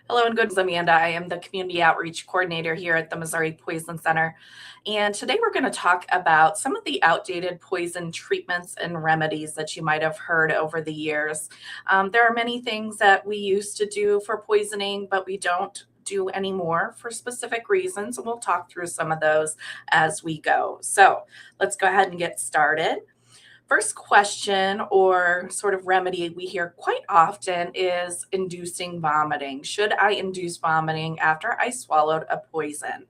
Hello and good. Amanda. I am the community outreach coordinator here at the Missouri Poison Center. And today we're going to talk about some of the outdated poison treatments and remedies that you might have heard over the years. There are many things that we used to do for poisoning, but we don't do anymore for specific reasons. And we'll talk through some of those as we go. So let's go ahead and get started. First question or sort of remedy we hear quite often is inducing vomiting. Should I induce vomiting after I swallowed a poison?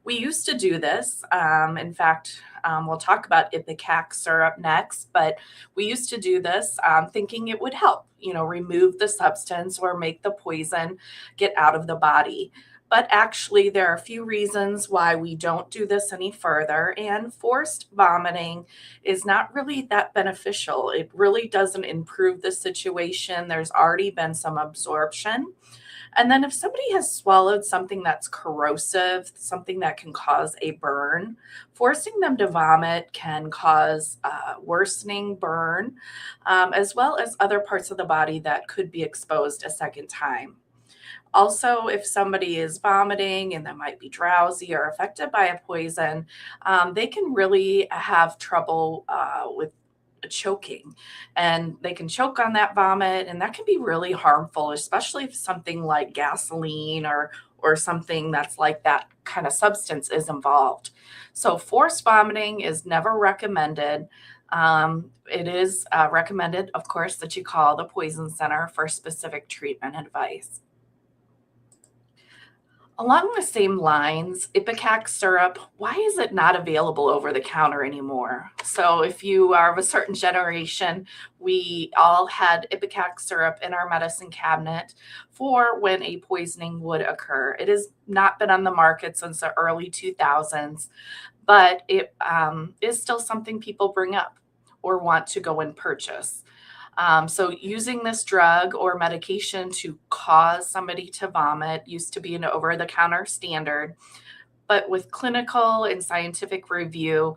We used to do this. In fact, we'll talk about ipecac syrup next, but we used to do this thinking it would help, remove the substance or make the poison get out of the body. But actually, there are a few reasons why we don't do this any further. And forced vomiting is not really that beneficial. It really doesn't improve the situation. There's already been some absorption. And then if somebody has swallowed something that's corrosive, something that can cause a burn, forcing them to vomit can cause worsening burn, as well as other parts of the body that could be exposed a second time. Also, if somebody is vomiting and they might be drowsy or affected by a poison, they can really have trouble with choking, and they can choke on that vomit, and that can be really harmful, especially if something like gasoline or something that's like that kind of substance is involved. So forced vomiting is never recommended. It is recommended, of course, that you call the poison center for specific treatment advice. Along the same lines, ipecac syrup, why is it not available over the counter anymore? So if you are of a certain generation, we all had ipecac syrup in our medicine cabinet for when a poisoning would occur. It has not been on the market since the early 2000s, but it is still something people bring up or want to go and purchase. So using this drug or medication to cause somebody to vomit used to be an over-the-counter standard. But with clinical and scientific review,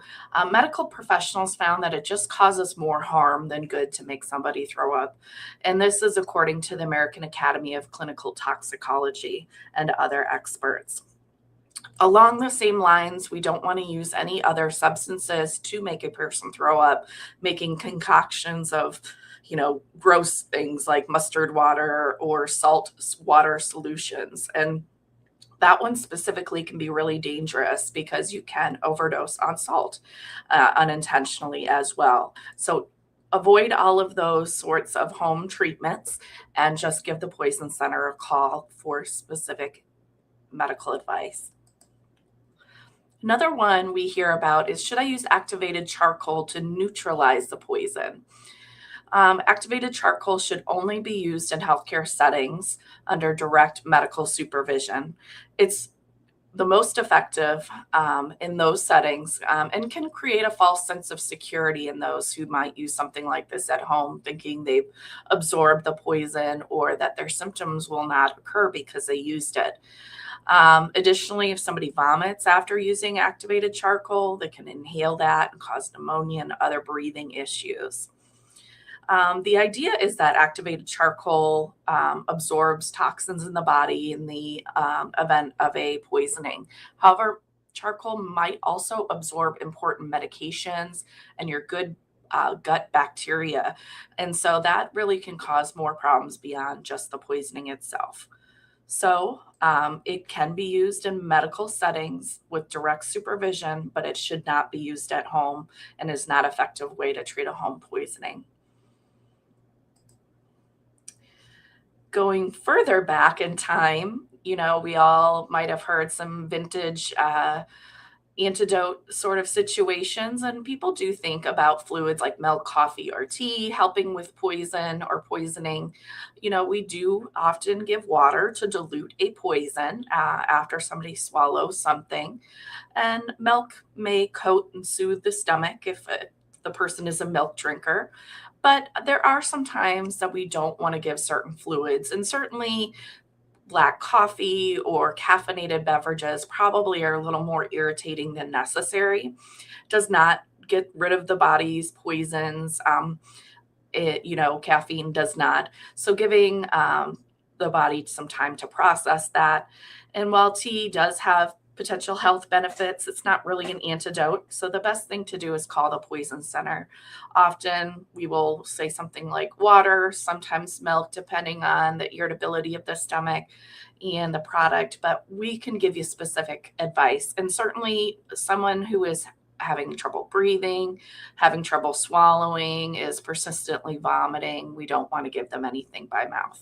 medical professionals found that it just causes more harm than good to make somebody throw up. And this is according to the American Academy of Clinical Toxicology and other experts. Along the same lines, we don't want to use any other substances to make a person throw up, making concoctions of, gross things like mustard water or salt water solutions. And that one specifically can be really dangerous because you can overdose on salt unintentionally as well. So avoid all of those sorts of home treatments and just give the Poison Center a call for specific medical advice. Another one we hear about is, should I use activated charcoal to neutralize the poison? Activated charcoal should only be used in healthcare settings under direct medical supervision. It's the most effective in those settings and can create a false sense of security in those who might use something like this at home, thinking they've absorbed the poison or that their symptoms will not occur because they used it. Additionally, if somebody vomits after using activated charcoal, they can inhale that and cause pneumonia and other breathing issues. The idea is that activated charcoal absorbs toxins in the body in the event of a poisoning. However, charcoal might also absorb important medications and your good gut bacteria. And so that really can cause more problems beyond just the poisoning itself. So it can be used in medical settings with direct supervision, but it should not be used at home and is not an effective way to treat a home poisoning. Going further back in time, we all might have heard some vintage antidote sort of situations, and people do think about fluids like milk, coffee, or tea helping with poison or poisoning. We do often give water to dilute a poison after somebody swallows something, and milk may coat and soothe the stomach if the person is a milk drinker. But there are some times that we don't want to give certain fluids, and certainly black coffee or caffeinated beverages probably are a little more irritating than necessary. Does not get rid of the body's poisons. Caffeine does not. So giving the body some time to process that. And while tea does have potential health benefits, it's not really an antidote. So the best thing to do is call the poison center. Often we will say something like water, sometimes milk, depending on the irritability of the stomach and the product, but we can give you specific advice. And certainly someone who is having trouble breathing, having trouble swallowing, is persistently vomiting, we don't want to give them anything by mouth.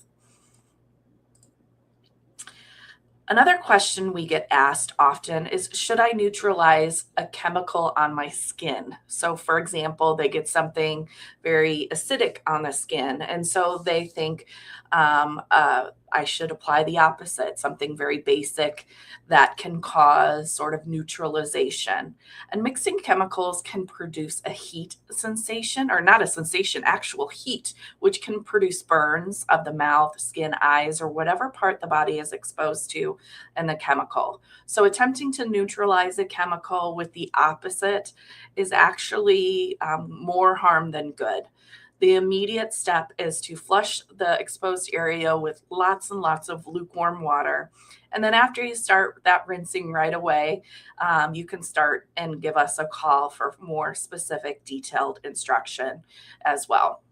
Another question we get asked often is, should I neutralize a chemical on my skin? So, for example, they get something very acidic on the skin, and so they think I should apply the opposite, something very basic that can cause sort of neutralization. And mixing chemicals can produce a heat sensation, or not a sensation, actual heat, which can produce burns of the mouth, skin, eyes, or whatever part the body is exposed to and the chemical. So attempting to neutralize a chemical with the opposite is actually more harm than good. The immediate step is to flush the exposed area with lots and lots of lukewarm water. And then after you start that rinsing right away, you can start and give us a call for more specific detailed instruction as well.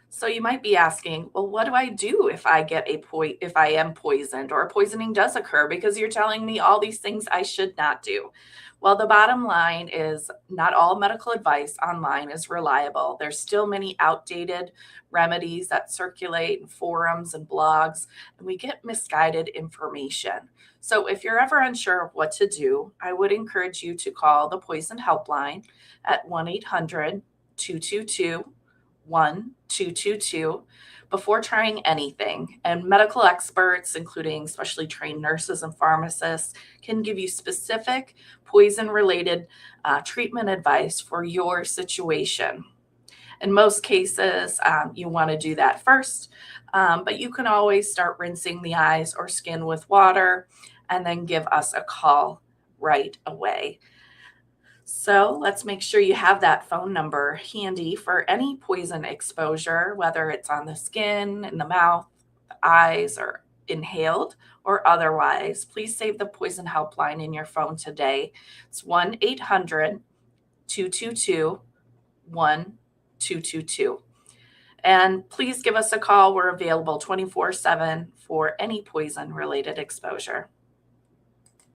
So you might be asking, well, what do I do if I get if I am poisoned or poisoning does occur? Because you're telling me all these things I should not do. Well, the bottom line is not all medical advice online is reliable. There's still many outdated remedies that circulate in forums and blogs, and we get misguided information. So if you're ever unsure of what to do, I would encourage you to call the Poison Helpline at 1-800 222 1222 before trying anything. And medical experts, including specially trained nurses and pharmacists, can give you specific poison related treatment advice for your situation. In most cases, you want to do that first, but you can always start rinsing the eyes or skin with water and then give us a call right away. So let's make sure you have that phone number handy for any poison exposure, whether it's on the skin, in the mouth, the eyes, or inhaled or otherwise. Please save the poison helpline in your phone today. It's 1-800 222 1222. And please give us a call. We're available 24/7 for any poison related exposure.